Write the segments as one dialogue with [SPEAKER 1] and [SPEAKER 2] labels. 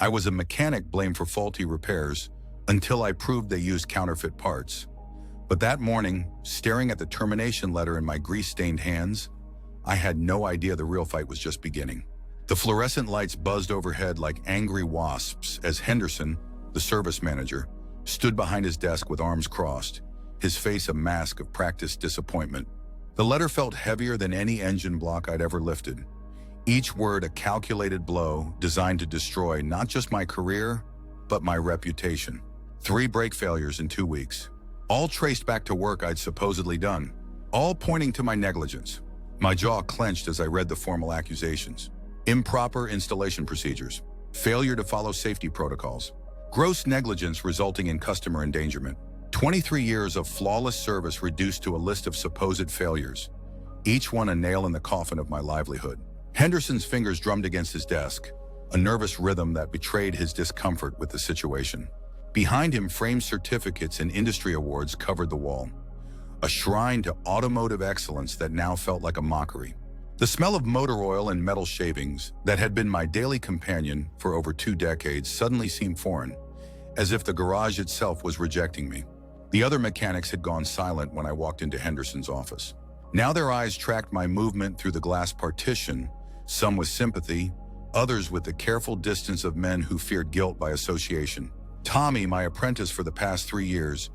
[SPEAKER 1] I was a mechanic blamed for faulty repairs until I proved they used counterfeit parts. But that morning, staring at the termination letter in my grease-stained hands, I had no idea the real fight was just beginning. The fluorescent lights buzzed overhead like angry wasps as Henderson, the service manager, stood behind his desk with arms crossed, his face a mask of practiced disappointment. The letter felt heavier than any engine block I'd ever lifted. Each word a calculated blow designed to destroy not just my career, but my reputation. 3 brake failures in 2 weeks. All traced back to work I'd supposedly done. All pointing to my negligence. My jaw clenched as I read the formal accusations. Improper installation procedures. Failure to follow safety protocols. Gross negligence resulting in customer endangerment. 23 years of flawless service reduced to a list of supposed failures. Each one a nail in the coffin of my livelihood. Henderson's fingers drummed against his desk, a nervous rhythm that betrayed his discomfort with the situation. Behind him, framed certificates and industry awards covered the wall, a shrine to automotive excellence that now felt like a mockery. The smell of motor oil and metal shavings that had been my daily companion for over 2 decades suddenly seemed foreign, as if the garage itself was rejecting me. The other mechanics had gone silent when I walked into Henderson's office. Now their eyes tracked my movement through the glass partition, some with sympathy, others with the careful distance of men who feared guilt by association. Tommy, my apprentice for the past 3 years,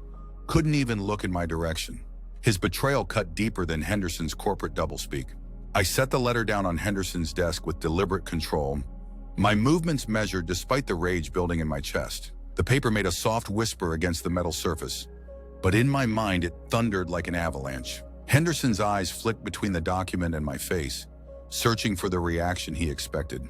[SPEAKER 1] couldn't even look in my direction. His betrayal cut deeper than Henderson's corporate doublespeak. I set the letter down on Henderson's desk with deliberate control, my movements measured despite the rage building in my chest. The paper made a soft whisper against the metal surface, but in my mind it thundered like an avalanche. Henderson's eyes flicked between the document and my face, searching for the reaction he expected.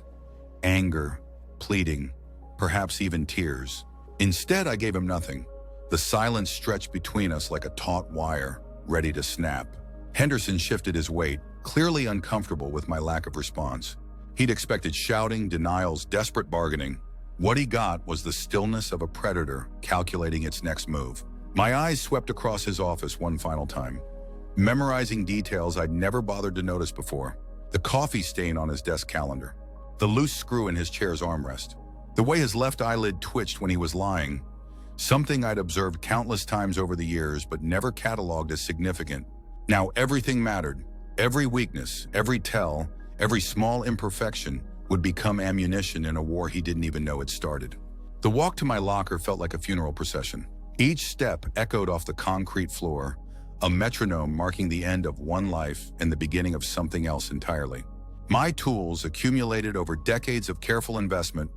[SPEAKER 1] Anger, pleading, perhaps even tears. Instead, I gave him nothing. The silence stretched between us like a taut wire, ready to snap. Henderson shifted his weight, clearly uncomfortable with my lack of response. He'd expected shouting, denials, desperate bargaining. What he got was the stillness of a predator calculating its next move. My eyes swept across his office one final time, memorizing details I'd never bothered to notice before. The coffee stain on his desk calendar, the loose screw in his chair's armrest, the way his left eyelid twitched when he was lying, something I'd observed countless times over the years but never cataloged as significant. Now everything mattered. Every weakness, every tell, every small imperfection would become ammunition in a war he didn't even know had started. The walk to my locker felt like a funeral procession. Each step echoed off the concrete floor, a metronome marking the end of one life and the beginning of something else entirely. My tools, accumulated over decades of careful investment,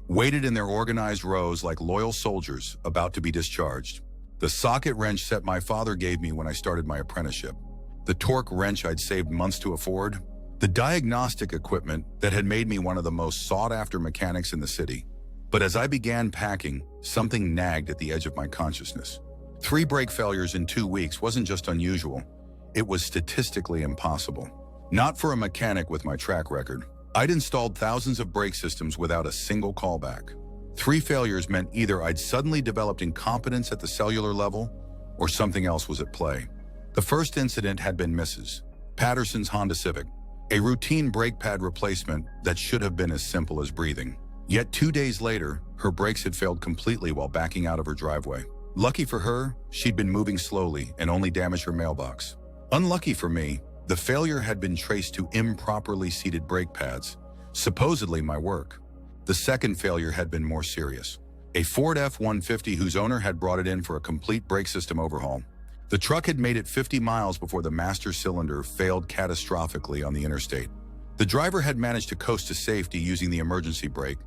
[SPEAKER 1] waited in their organized rows like loyal soldiers about to be discharged. The socket wrench set my father gave me when I started my apprenticeship, the torque wrench I'd saved months to afford, the diagnostic equipment that had made me one of the most sought-after mechanics in the city. But as I began packing, something nagged at the edge of my consciousness. 3 brake failures in 2 weeks wasn't just unusual, it was statistically impossible. Not for a mechanic with my track record. I'd installed thousands of brake systems without a single callback. 3 failures meant either I'd suddenly developed incompetence at the cellular level, or something else was at play. The first incident had been Mrs. Patterson's Honda Civic, a routine brake pad replacement that should have been as simple as breathing. Yet 2 days later, her brakes had failed completely while backing out of her driveway. Lucky for her, she'd been moving slowly and only damaged her mailbox. Unlucky for me, the failure had been traced to improperly seated brake pads, supposedly my work. The second failure had been more serious. A Ford F-150 whose owner had brought it in for a complete brake system overhaul. The truck had made it 50 miles before the master cylinder failed catastrophically on the interstate. The driver had managed to coast to safety using the emergency brake,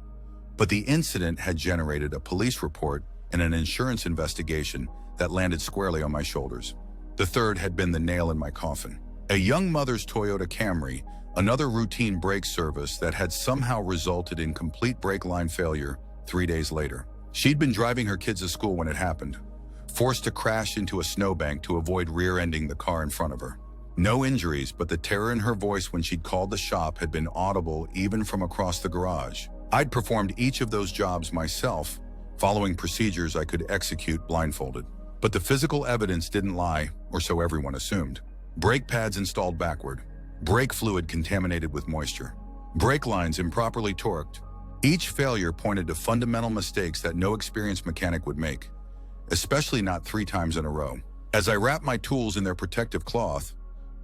[SPEAKER 1] but the incident had generated a police report and an insurance investigation that landed squarely on my shoulders. The third had been the nail in my coffin. A young mother's Toyota Camry, another routine brake service that had somehow resulted in complete brake line failure 3 days later. She'd been driving her kids to school when it happened, forced to crash into a snowbank to avoid rear-ending the car in front of her. No injuries, but the terror in her voice when she'd called the shop had been audible even from across the garage. I'd performed each of those jobs myself, following procedures I could execute blindfolded. But the physical evidence didn't lie, or so everyone assumed. Brake pads installed backward, brake fluid contaminated with moisture, brake lines improperly torqued. Each failure pointed to fundamental mistakes that no experienced mechanic would make, especially not 3 times in a row. As I wrapped my tools in their protective cloth,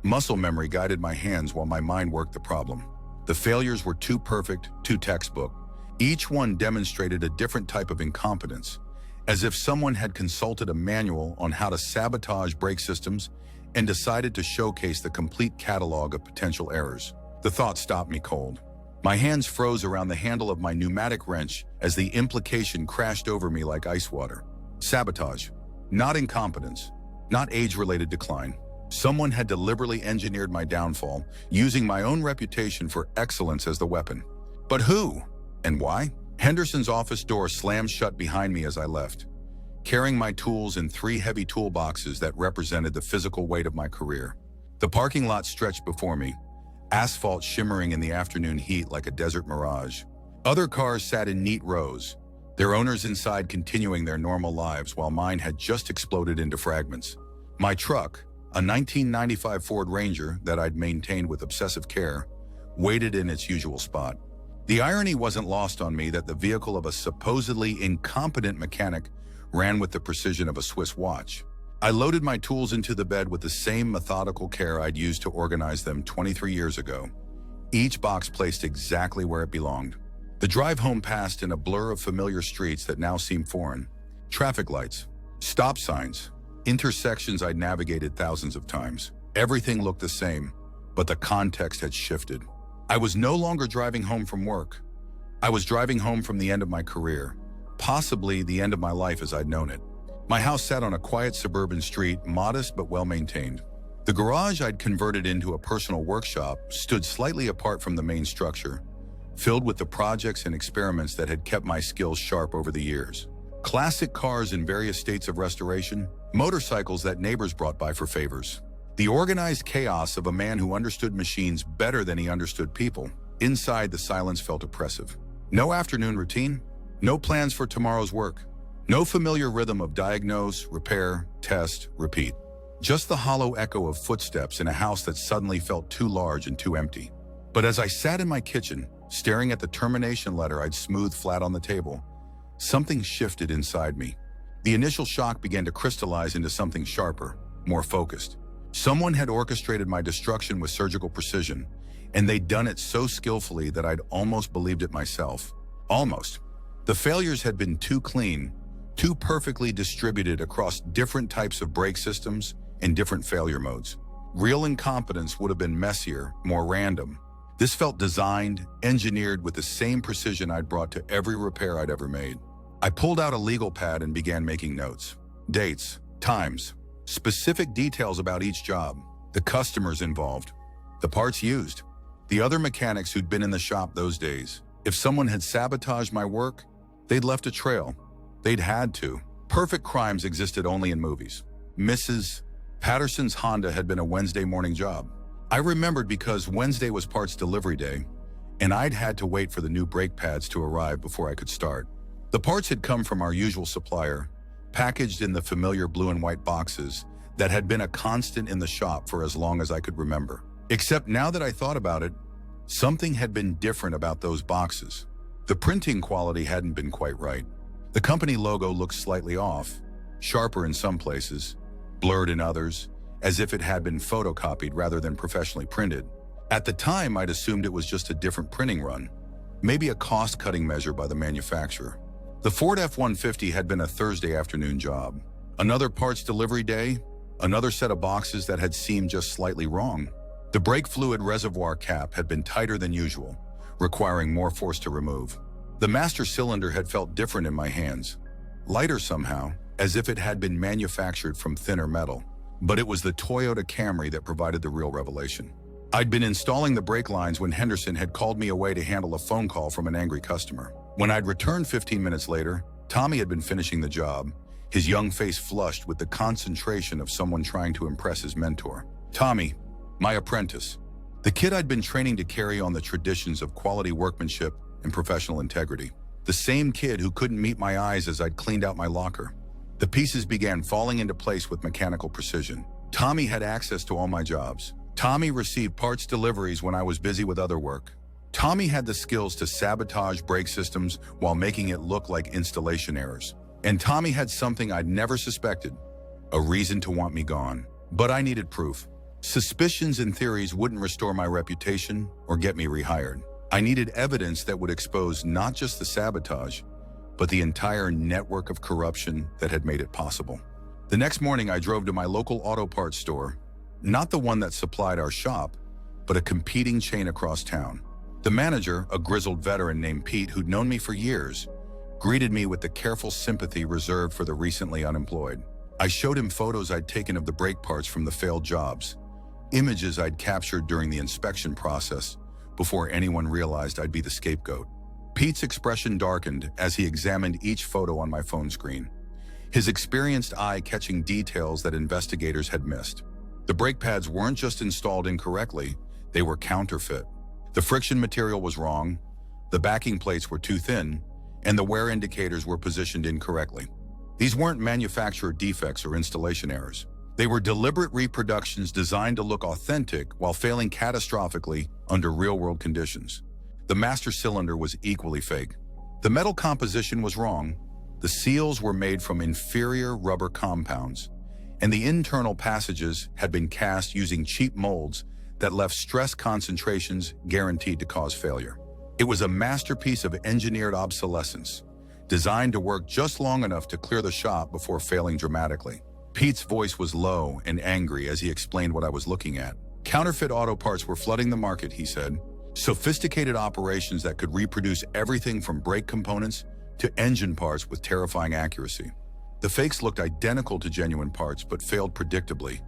[SPEAKER 1] muscle memory guided my hands while my mind worked the problem. The failures were too perfect, too textbook. Each one demonstrated a different type of incompetence, as if someone had consulted a manual on how to sabotage brake systems and decided to showcase the complete catalog of potential errors. The thought stopped me cold. My hands froze around the handle of my pneumatic wrench as the implication crashed over me like ice water. Sabotage, not incompetence, not age-related decline. Someone had deliberately engineered my downfall, using my own reputation for excellence as the weapon. But who? And why? Henderson's office door slammed shut behind me as I left, carrying my tools in 3 heavy toolboxes that represented the physical weight of my career. The parking lot stretched before me, asphalt shimmering in the afternoon heat like a desert mirage. Other cars sat in neat rows, their owners inside continuing their normal lives while mine had just exploded into fragments. My truck, a 1995 Ford Ranger that I'd maintained with obsessive care, waited in its usual spot. The irony wasn't lost on me that the vehicle of a supposedly incompetent mechanic ran with the precision of a Swiss watch. I loaded my tools into the bed with the same methodical care I'd used to organize them 23 years ago, each box placed exactly where it belonged. The drive home passed in a blur of familiar streets that now seem foreign. Traffic lights, stop signs, intersections I'd navigated thousands of times. Everything looked the same, but the context had shifted. I was no longer driving home from work. I was driving home from the end of my career, possibly the end of my life as I'd known it. My house sat on a quiet suburban street, modest but well-maintained. The garage I'd converted into a personal workshop stood slightly apart from the main structure, filled with the projects and experiments that had kept my skills sharp over the years. Classic cars in various states of restoration, motorcycles that neighbors brought by for favors. The organized chaos of a man who understood machines better than he understood people. Inside, the silence felt oppressive. No afternoon routine, no plans for tomorrow's work, no familiar rhythm of diagnose, repair, test, repeat. Just the hollow echo of footsteps in a house that suddenly felt too large and too empty. But as I sat in my kitchen, staring at the termination letter I'd smoothed flat on the table, something shifted inside me. The initial shock began to crystallize into something sharper, more focused. Someone had orchestrated my destruction with surgical precision, and they'd done it so skillfully that I'd almost believed it myself. Almost. The failures had been too clean, too perfectly distributed across different types of brake systems and different failure modes. Real incompetence would have been messier, more random. This felt designed, engineered with the same precision I'd brought to every repair I'd ever made. I pulled out a legal pad and began making notes. Dates, times, specific details about each job, the customers involved, the parts used, the other mechanics who'd been in the shop those days. If someone had sabotaged my work, they'd left a trail. They'd had to. Perfect crimes existed only in movies. Mrs. Patterson's Honda had been a Wednesday morning job. I remembered because Wednesday was parts delivery day, and I'd had to wait for the new brake pads to arrive before I could start. The parts had come from our usual supplier, packaged in the familiar blue and white boxes that had been a constant in the shop for as long as I could remember. Except now that I thought about it, something had been different about those boxes. The printing quality hadn't been quite right. The company logo looked slightly off, sharper in some places, blurred in others, as if it had been photocopied rather than professionally printed. At the time, I'd assumed it was just a different printing run, maybe a cost-cutting measure by the manufacturer. The Ford F-150 had been a Thursday afternoon job. Another parts delivery day, another set of boxes that had seemed just slightly wrong. The brake fluid reservoir cap had been tighter than usual, requiring more force to remove. The master cylinder had felt different in my hands, lighter somehow, as if it had been manufactured from thinner metal. But it was the Toyota Camry that provided the real revelation. I'd been installing the brake lines when Henderson had called me away to handle a phone call from an angry customer. When I'd returned 15 minutes later, Tommy had been finishing the job, his young face flushed with the concentration of someone trying to impress his mentor. Tommy, my apprentice, the kid I'd been training to carry on the traditions of quality workmanship and professional integrity. The same kid who couldn't meet my eyes as I'd cleaned out my locker. The pieces began falling into place with mechanical precision. Tommy had access to all my jobs. Tommy received parts deliveries when I was busy with other work. Tommy had the skills to sabotage brake systems while making it look like installation errors. And Tommy had something I'd never suspected, a reason to want me gone. But I needed proof. Suspicions and theories wouldn't restore my reputation or get me rehired. I needed evidence that would expose not just the sabotage, but the entire network of corruption that had made it possible. The next morning, I drove to my local auto parts store, not the one that supplied our shop, but a competing chain across town. The manager, a grizzled veteran named Pete who'd known me for years, greeted me with the careful sympathy reserved for the recently unemployed. I showed him photos I'd taken of the brake parts from the failed jobs, images I'd captured during the inspection process before anyone realized I'd be the scapegoat. Pete's expression darkened as he examined each photo on my phone screen, his experienced eye catching details that investigators had missed. The brake pads weren't just installed incorrectly, they were counterfeit. The friction material was wrong, the backing plates were too thin, and the wear indicators were positioned incorrectly. These weren't manufacturer defects or installation errors. They were deliberate reproductions designed to look authentic while failing catastrophically under real-world conditions. The master cylinder was equally fake. The metal composition was wrong, the seals were made from inferior rubber compounds, and the internal passages had been cast using cheap molds that left stress concentrations guaranteed to cause failure. It was a masterpiece of engineered obsolescence, designed to work just long enough to clear the shop before failing dramatically. Pete's voice was low and angry as he explained what I was looking at. Counterfeit auto parts were flooding the market, he said. Sophisticated operations that could reproduce everything from brake components to engine parts with terrifying accuracy. The fakes looked identical to genuine parts but failed predictably,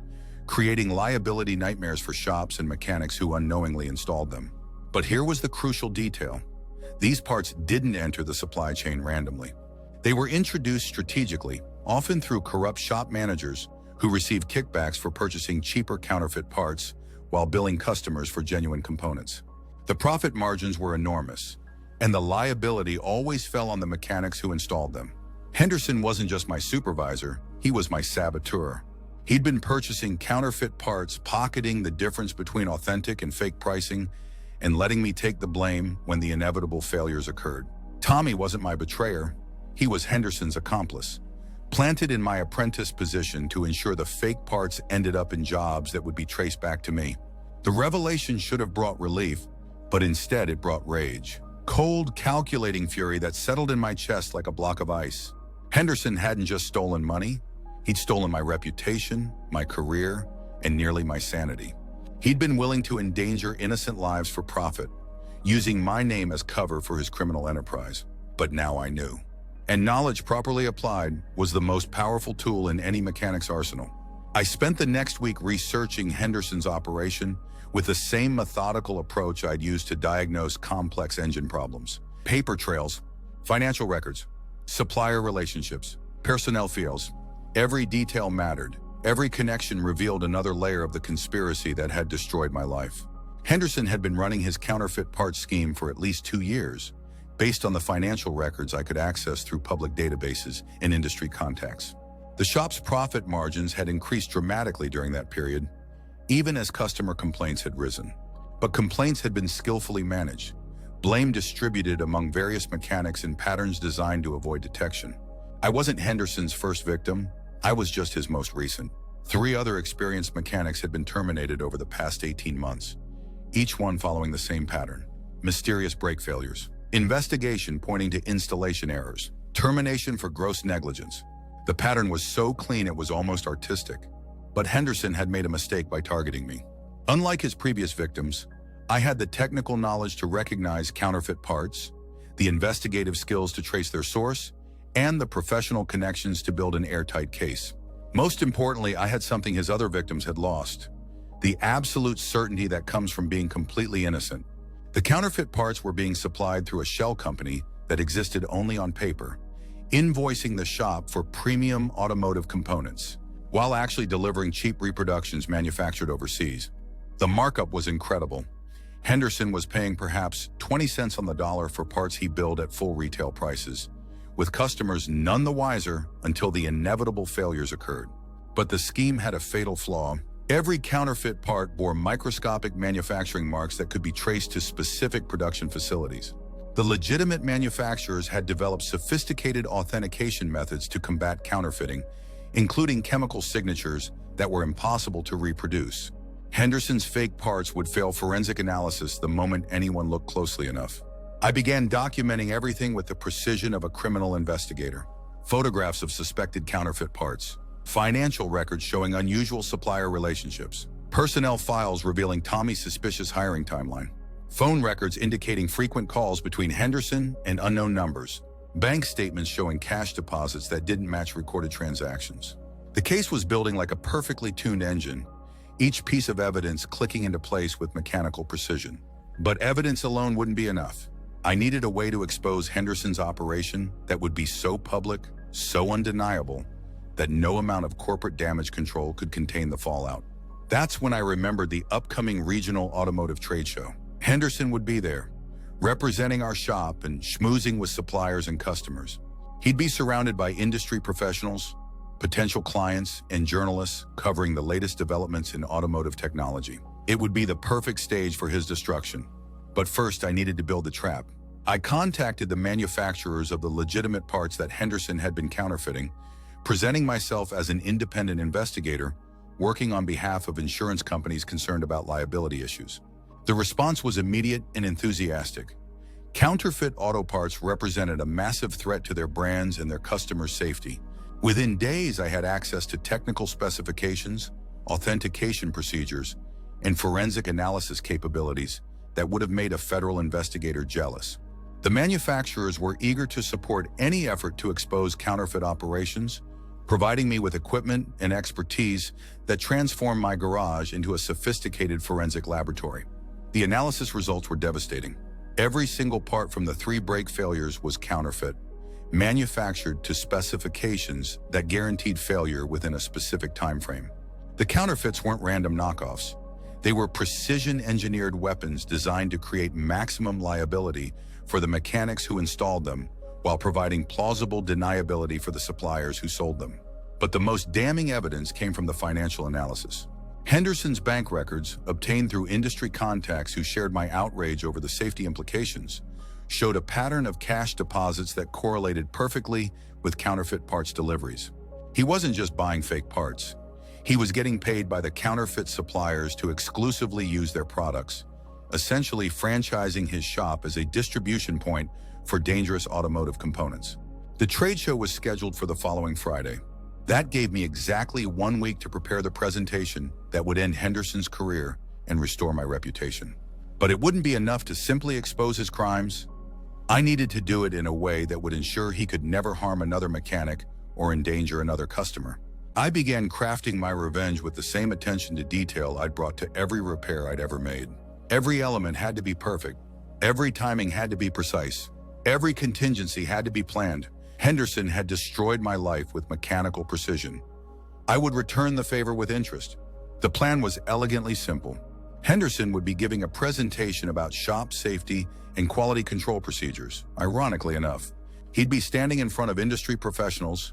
[SPEAKER 1] creating liability nightmares for shops and mechanics who unknowingly installed them. But here was the crucial detail. These parts didn't enter the supply chain randomly. They were introduced strategically, often through corrupt shop managers who received kickbacks for purchasing cheaper counterfeit parts while billing customers for genuine components. The profit margins were enormous, and the liability always fell on the mechanics who installed them. Henderson wasn't just my supervisor, he was my saboteur. He'd been purchasing counterfeit parts, pocketing the difference between authentic and fake pricing, and letting me take the blame when the inevitable failures occurred. Tommy wasn't my betrayer, he was Henderson's accomplice, planted in my apprentice position to ensure the fake parts ended up in jobs that would be traced back to me. The revelation should have brought relief, but instead it brought rage. Cold, calculating fury that settled in my chest like a block of ice. Henderson hadn't just stolen money, he'd stolen my reputation, my career, and nearly my sanity. He'd been willing to endanger innocent lives for profit, using my name as cover for his criminal enterprise. But now I knew. And knowledge properly applied was the most powerful tool in any mechanic's arsenal. I spent the next week researching Henderson's operation with the same methodical approach I'd used to diagnose complex engine problems. Paper trails, financial records, supplier relationships, personnel files. Every detail mattered. Every connection revealed another layer of the conspiracy that had destroyed my life. Henderson had been running his counterfeit parts scheme for at least 2 years, based on the financial records I could access through public databases and industry contacts. The shop's profit margins had increased dramatically during that period, even as customer complaints had risen. But complaints had been skillfully managed, blame distributed among various mechanics in patterns designed to avoid detection. I wasn't Henderson's first victim, I was just his most recent. 3 other experienced mechanics had been terminated over the past 18 months, each one following the same pattern. Mysterious brake failures, investigation pointing to installation errors, termination for gross negligence. The pattern was so clean it was almost artistic. But Henderson had made a mistake by targeting me. Unlike his previous victims, I had the technical knowledge to recognize counterfeit parts, the investigative skills to trace their source, and the professional connections to build an airtight case. Most importantly, I had something his other victims had lost: the absolute certainty that comes from being completely innocent. The counterfeit parts were being supplied through a shell company that existed only on paper, invoicing the shop for premium automotive components, while actually delivering cheap reproductions manufactured overseas. The markup was incredible. Henderson was paying perhaps 20 cents on the dollar for parts he billed at full retail prices, with customers none the wiser until the inevitable failures occurred. But the scheme had a fatal flaw. Every counterfeit part bore microscopic manufacturing marks that could be traced to specific production facilities. The legitimate manufacturers had developed sophisticated authentication methods to combat counterfeiting, including chemical signatures that were impossible to reproduce. Henderson's fake parts would fail forensic analysis the moment anyone looked closely enough. I began documenting everything with the precision of a criminal investigator. Photographs of suspected counterfeit parts, financial records showing unusual supplier relationships, personnel files revealing Tommy's suspicious hiring timeline, phone records indicating frequent calls between Henderson and unknown numbers, bank statements showing cash deposits that didn't match recorded transactions. The case was building like a perfectly tuned engine, each piece of evidence clicking into place with mechanical precision. But evidence alone wouldn't be enough. I needed a way to expose Henderson's operation that would be so public, so undeniable, that no amount of corporate damage control could contain the fallout. That's when I remembered the upcoming regional automotive trade show. Henderson would be there, representing our shop and schmoozing with suppliers and customers. He'd be surrounded by industry professionals, potential clients, and journalists covering the latest developments in automotive technology. It would be the perfect stage for his destruction. But first, I needed to build the trap. I contacted the manufacturers of the legitimate parts that Henderson had been counterfeiting, presenting myself as an independent investigator, working on behalf of insurance companies concerned about liability issues. The response was immediate and enthusiastic. Counterfeit auto parts represented a massive threat to their brands and their customers' safety. Within days, I had access to technical specifications, authentication procedures, and forensic analysis capabilities that would have made a federal investigator jealous. The manufacturers were eager to support any effort to expose counterfeit operations, providing me with equipment and expertise that transformed my garage into a sophisticated forensic laboratory. The analysis results were devastating. Every single part from the 3 brake failures was counterfeit, manufactured to specifications that guaranteed failure within a specific time frame. The counterfeits weren't random knockoffs. They were precision-engineered weapons designed to create maximum liability for the mechanics who installed them, while providing plausible deniability for the suppliers who sold them. But the most damning evidence came from the financial analysis. Henderson's bank records, obtained through industry contacts who shared my outrage over the safety implications, showed a pattern of cash deposits that correlated perfectly with counterfeit parts deliveries. He wasn't just buying fake parts. He was getting paid by the counterfeit suppliers to exclusively use their products, essentially franchising his shop as a distribution point for dangerous automotive components. The trade show was scheduled for the following Friday. That gave me exactly 1 week to prepare the presentation that would end Henderson's career and restore my reputation. But it wouldn't be enough to simply expose his crimes. I needed to do it in a way that would ensure he could never harm another mechanic or endanger another customer. I began crafting my revenge with the same attention to detail I'd brought to every repair I'd ever made. Every element had to be perfect. Every timing had to be precise. Every contingency had to be planned. Henderson had destroyed my life with mechanical precision. I would return the favor with interest. The plan was elegantly simple. Henderson would be giving a presentation about shop safety and quality control procedures. Ironically enough, he'd be standing in front of industry professionals,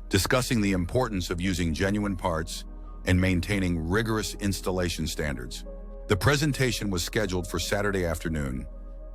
[SPEAKER 1] discussing the importance of using genuine parts and maintaining rigorous installation standards. The presentation was scheduled for Saturday afternoon,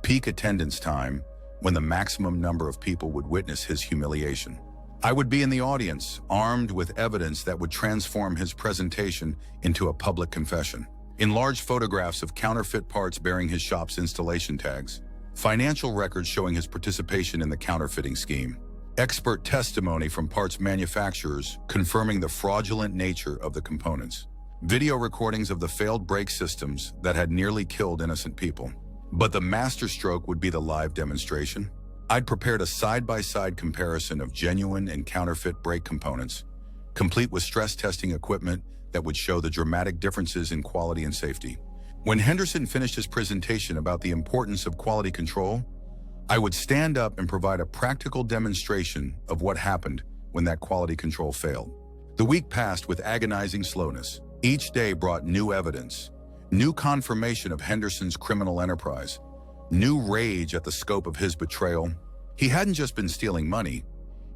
[SPEAKER 1] peak attendance time, when the maximum number of people would witness his humiliation. I would be in the audience, armed with evidence that would transform his presentation into a public confession. Enlarged photographs of counterfeit parts bearing his shop's installation tags, financial records showing his participation in the counterfeiting scheme, expert testimony from parts manufacturers confirming the fraudulent nature of the components, video recordings of the failed brake systems that had nearly killed innocent people. But the masterstroke would be the live demonstration. I'd prepared a side-by-side comparison of genuine and counterfeit brake components, complete with stress testing equipment that would show the dramatic differences in quality and safety. When Henderson finished his presentation about the importance of quality control, I would stand up and provide a practical demonstration of what happened when that quality control failed. The week passed with agonizing slowness. Each day brought new evidence, new confirmation of Henderson's criminal enterprise, new rage at the scope of his betrayal. He hadn't just been stealing money,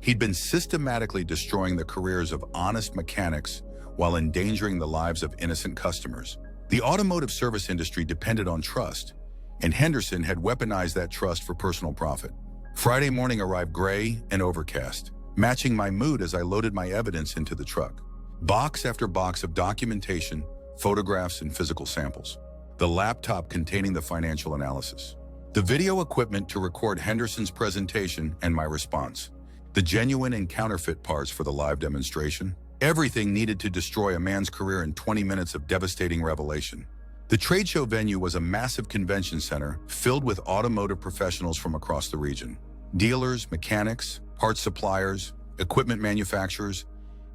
[SPEAKER 1] he'd been systematically destroying the careers of honest mechanics while endangering the lives of innocent customers. The automotive service industry depended on trust, and Henderson had weaponized that trust for personal profit. Friday morning arrived gray and overcast, matching my mood as I loaded my evidence into the truck. Box after box of documentation, photographs, and physical samples. The laptop containing the financial analysis. The video equipment to record Henderson's presentation and my response. The genuine and counterfeit parts for the live demonstration. Everything needed to destroy a man's career in 20 minutes of devastating revelation. The trade show venue was a massive convention center filled with automotive professionals from across the region. Dealers, mechanics, parts suppliers, equipment manufacturers,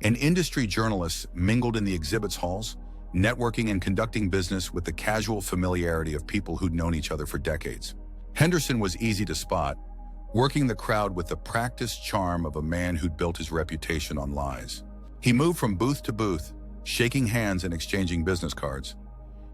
[SPEAKER 1] and industry journalists mingled in the exhibits halls, networking and conducting business with the casual familiarity of people who'd known each other for decades. Henderson was easy to spot, working the crowd with the practiced charm of a man who'd built his reputation on lies. He moved from booth to booth, shaking hands and exchanging business cards,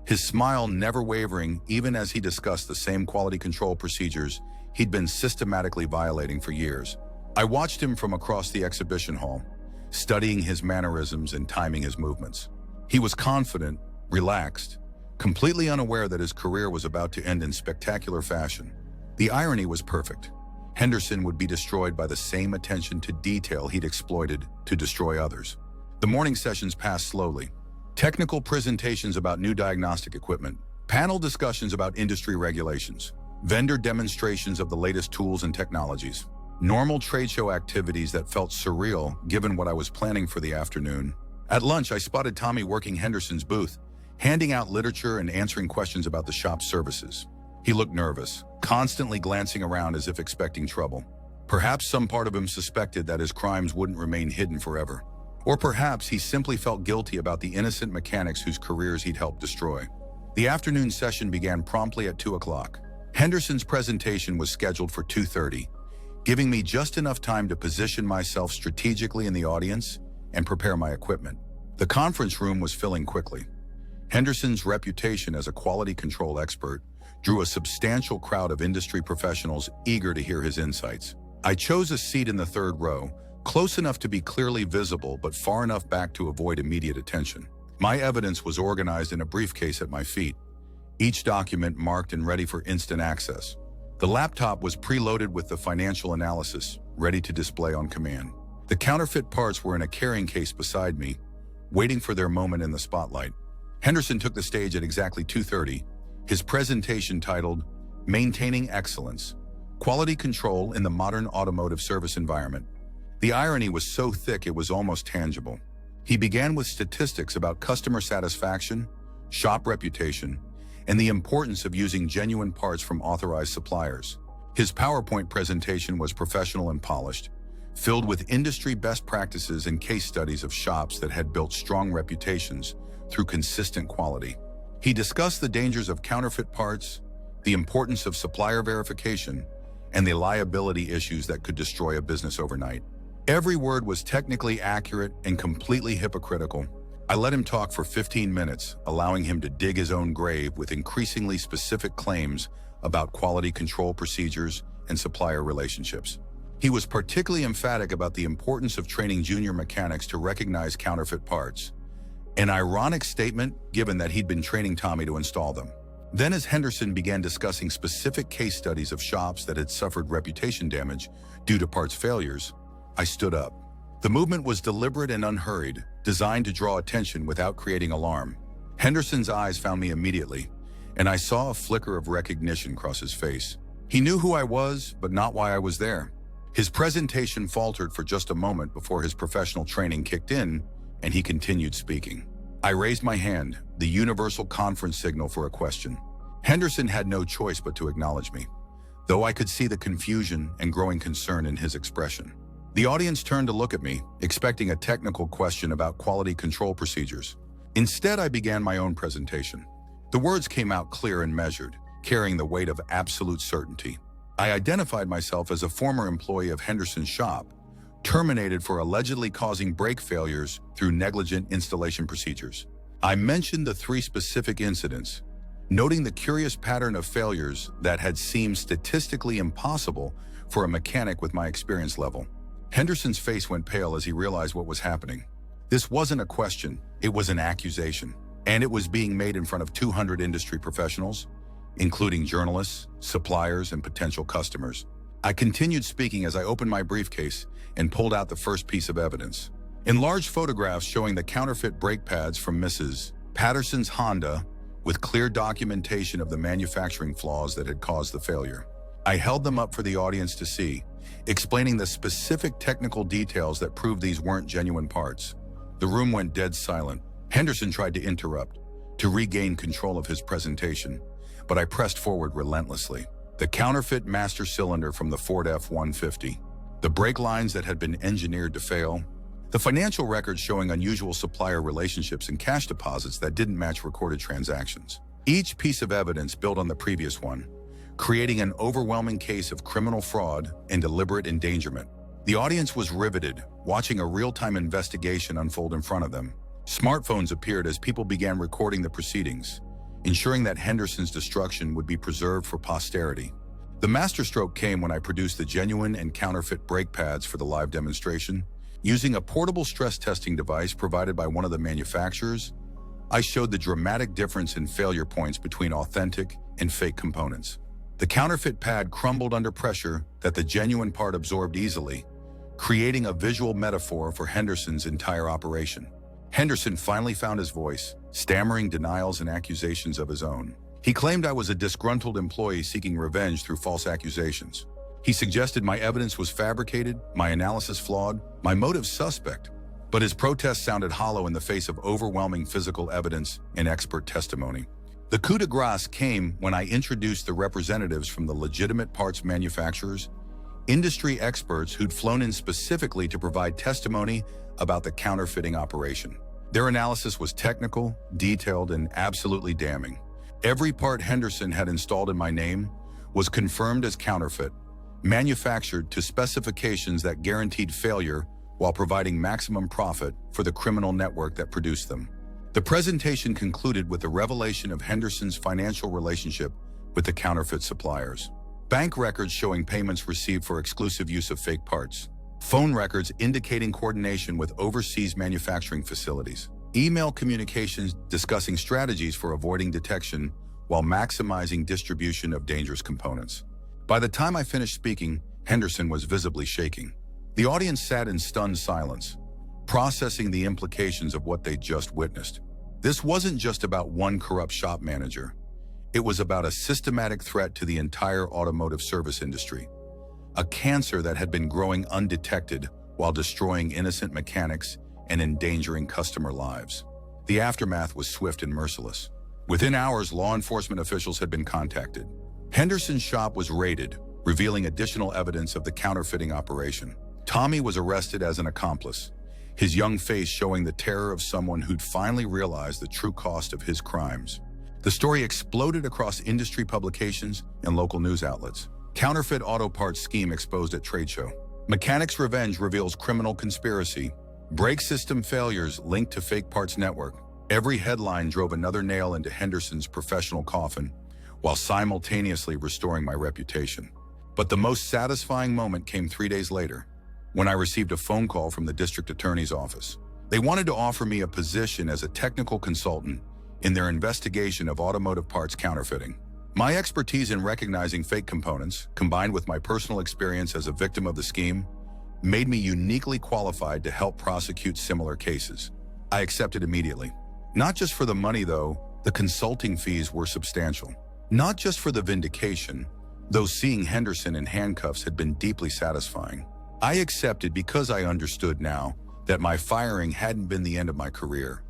[SPEAKER 1] his smile never wavering even as he discussed the same quality control procedures he'd been systematically violating for years. I watched him from across the exhibition hall, studying his mannerisms and timing his movements. He was confident, relaxed, completely unaware that his career was about to end in spectacular fashion. The irony was perfect. Henderson would be destroyed by the same attention to detail he'd exploited to destroy others. The morning sessions passed slowly. Technical presentations about new diagnostic equipment, panel discussions about industry regulations, vendor demonstrations of the latest tools and technologies, normal trade show activities that felt surreal given what I was planning for the afternoon. At lunch, I spotted Tommy working Henderson's booth, handing out literature and answering questions about the shop's services. He looked nervous, constantly glancing around as if expecting trouble. Perhaps some part of him suspected that his crimes wouldn't remain hidden forever. Or perhaps he simply felt guilty about the innocent mechanics whose careers he'd helped destroy. The afternoon session began promptly at 2 o'clock. Henderson's presentation was scheduled for 2:30, giving me just enough time to position myself strategically in the audience and prepare my equipment. The conference room was filling quickly. Henderson's reputation as a quality control expert drew a substantial crowd of industry professionals eager to hear his insights. I chose a seat in the third row, close enough to be clearly visible but far enough back to avoid immediate attention. My evidence was organized in a briefcase at my feet, each document marked and ready for instant access. The laptop was preloaded with the financial analysis, ready to display on command. The counterfeit parts were in a carrying case beside me, waiting for their moment in the spotlight. Henderson took the stage at exactly 2:30, his presentation titled, Maintaining Excellence, Quality Control in the Modern Automotive Service Environment. The irony was so thick it was almost tangible. He began with statistics about customer satisfaction, shop reputation, and the importance of using genuine parts from authorized suppliers. His PowerPoint presentation was professional and polished, filled with industry best practices and case studies of shops that had built strong reputations through consistent quality. He discussed the dangers of counterfeit parts, the importance of supplier verification, and the liability issues that could destroy a business overnight. Every word was technically accurate and completely hypocritical. I let him talk for 15 minutes, allowing him to dig his own grave with increasingly specific claims about quality control procedures and supplier relationships. He was particularly emphatic about the importance of training junior mechanics to recognize counterfeit parts, an ironic statement given that he'd been training Tommy to install them. Then as Henderson began discussing specific case studies of shops that had suffered reputation damage due to parts failures, I stood up. The movement was deliberate and unhurried, designed to draw attention without creating alarm. Henderson's eyes found me immediately, and I saw a flicker of recognition cross his face. He knew who I was, but not why I was there. His presentation faltered for just a moment before his professional training kicked in, and he continued speaking. I raised my hand, the universal conference signal for a question. Henderson had no choice but to acknowledge me, though I could see the confusion and growing concern in his expression. The audience turned to look at me, expecting a technical question about quality control procedures. Instead, I began my own presentation. The words came out clear and measured, carrying the weight of absolute certainty. I identified myself as a former employee of Henderson's shop, terminated for allegedly causing brake failures through negligent installation procedures. I mentioned the 3 specific incidents, noting the curious pattern of failures that had seemed statistically impossible for a mechanic with my experience level. Henderson's face went pale as he realized what was happening. This wasn't a question, it was an accusation. And it was being made in front of 200 industry professionals, including journalists, suppliers, and potential customers. I continued speaking as I opened my briefcase and pulled out the first piece of evidence. Enlarged photographs showing the counterfeit brake pads from Mrs. Patterson's Honda with clear documentation of the manufacturing flaws that had caused the failure. I held them up for the audience to see, explaining the specific technical details that proved these weren't genuine parts. The room went dead silent. Henderson tried to interrupt, to regain control of his presentation, but I pressed forward relentlessly. The counterfeit master cylinder from the Ford F-150, the brake lines that had been engineered to fail, the financial records showing unusual supplier relationships and cash deposits that didn't match recorded transactions. Each piece of evidence built on the previous one, creating an overwhelming case of criminal fraud and deliberate endangerment. The audience was riveted, watching a real-time investigation unfold in front of them. Smartphones appeared as people began recording the proceedings, ensuring that Henderson's destruction would be preserved for posterity. The masterstroke came when I produced the genuine and counterfeit brake pads for the live demonstration. Using a portable stress testing device provided by one of the manufacturers, I showed the dramatic difference in failure points between authentic and fake components. The counterfeit pad crumbled under pressure that the genuine part absorbed easily, creating a visual metaphor for Henderson's entire operation. Henderson finally found his voice, stammering denials and accusations of his own. He claimed I was a disgruntled employee seeking revenge through false accusations. He suggested my evidence was fabricated, my analysis flawed, my motives suspect. But his protest sounded hollow in the face of overwhelming physical evidence and expert testimony. The coup de grace came when I introduced the representatives from the legitimate parts manufacturers, industry experts who'd flown in specifically to provide testimony about the counterfeiting operation. Their analysis was technical, detailed, and absolutely damning. Every part Henderson had installed in my name was confirmed as counterfeit, manufactured to specifications that guaranteed failure while providing maximum profit for the criminal network that produced them. The presentation concluded with the revelation of Henderson's financial relationship with the counterfeit suppliers. Bank records showing payments received for exclusive use of fake parts. Phone records indicating coordination with overseas manufacturing facilities. Email communications discussing strategies for avoiding detection while maximizing distribution of dangerous components. By the time I finished speaking, Henderson was visibly shaking. The audience sat in stunned silence, processing the implications of what they'd just witnessed. This wasn't just about one corrupt shop manager. It was about a systematic threat to the entire automotive service industry, a cancer that had been growing undetected while destroying innocent mechanics and endangering customer lives. The aftermath was swift and merciless. Within hours, law enforcement officials had been contacted. Henderson's shop was raided, revealing additional evidence of the counterfeiting operation. Tommy was arrested as an accomplice, his young face showing the terror of someone who'd finally realized the true cost of his crimes. The story exploded across industry publications and local news outlets. Counterfeit auto parts scheme exposed at trade show. Mechanics' revenge reveals criminal conspiracy. Brake system failures linked to fake parts network. Every headline drove another nail into Henderson's professional coffin, while simultaneously restoring my reputation. But the most satisfying moment came 3 days later, when I received a phone call from the district attorney's office. They wanted to offer me a position as a technical consultant in their investigation of automotive parts counterfeiting. My expertise in recognizing fake components, combined with my personal experience as a victim of the scheme, made me uniquely qualified to help prosecute similar cases. I accepted immediately. Not just for the money, though, the consulting fees were substantial. Not just for the vindication, though seeing Henderson in handcuffs had been deeply satisfying. I accepted because I understood now that my firing hadn't been the end of my career.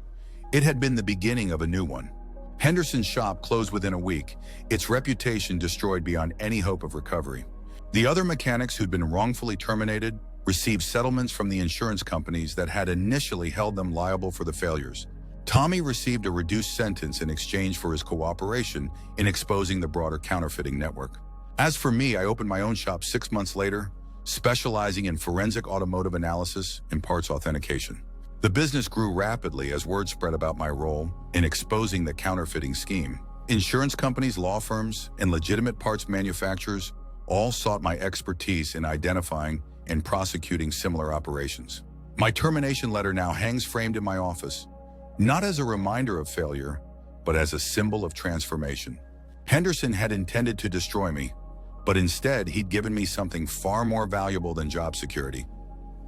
[SPEAKER 1] It had been the beginning of a new one. Henderson's shop closed within a week, its reputation destroyed beyond any hope of recovery. The other mechanics who'd been wrongfully terminated received settlements from the insurance companies that had initially held them liable for the failures. Tommy received a reduced sentence in exchange for his cooperation in exposing the broader counterfeiting network. As for me, I opened my own shop 6 months later, specializing in forensic automotive analysis and parts authentication. The business grew rapidly as word spread about my role in exposing the counterfeiting scheme. Insurance companies, law firms, and legitimate parts manufacturers all sought my expertise in identifying and prosecuting similar operations. My termination letter now hangs framed in my office, not as a reminder of failure, but as a symbol of transformation. Henderson had intended to destroy me, but instead he'd given me something far more valuable than job security.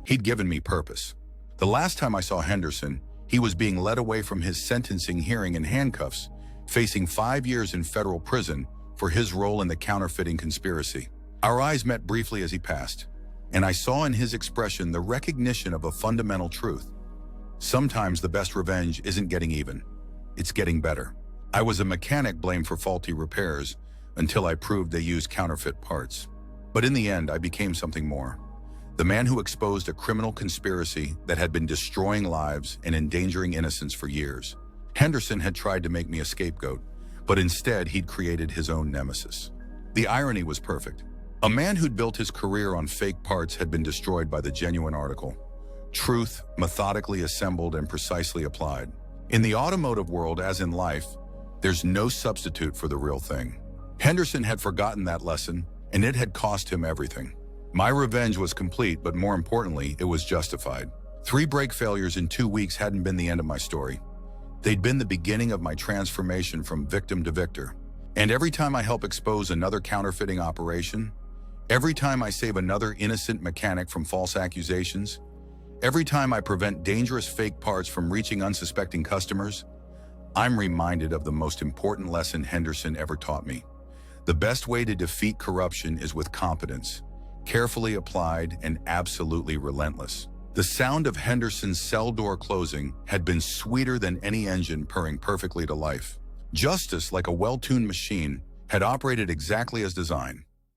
[SPEAKER 1] He'd given me purpose. The last time I saw Henderson, he was being led away from his sentencing hearing in handcuffs, facing 5 years in federal prison for his role in the counterfeiting conspiracy. Our eyes met briefly as he passed, and I saw in his expression the recognition of a fundamental truth. Sometimes the best revenge isn't getting even, it's getting better. I was a mechanic blamed for faulty repairs until I proved they used counterfeit parts. But in the end, I became something more. The man who exposed a criminal conspiracy that had been destroying lives and endangering innocence for years. Henderson had tried to make me a scapegoat, but instead he'd created his own nemesis. The irony was perfect. A man who'd built his career on fake parts had been destroyed by the genuine article. Truth, methodically assembled and precisely applied. In the automotive world, as in life, there's no substitute for the real thing. Henderson had forgotten that lesson, and it had cost him everything. My revenge was complete, but more importantly, it was justified. 3 brake failures in 2 weeks hadn't been the end of my story. They'd been the beginning of my transformation from victim to victor. And every time I help expose another counterfeiting operation, every time I save another innocent mechanic from false accusations, every time I prevent dangerous fake parts from reaching unsuspecting customers, I'm reminded of the most important lesson Henderson ever taught me. The best way to defeat corruption is with competence, carefully applied and absolutely relentless. The sound of Henderson's cell door closing had been sweeter than any engine purring perfectly to life. Justice, like a well-tuned machine, had operated exactly as designed.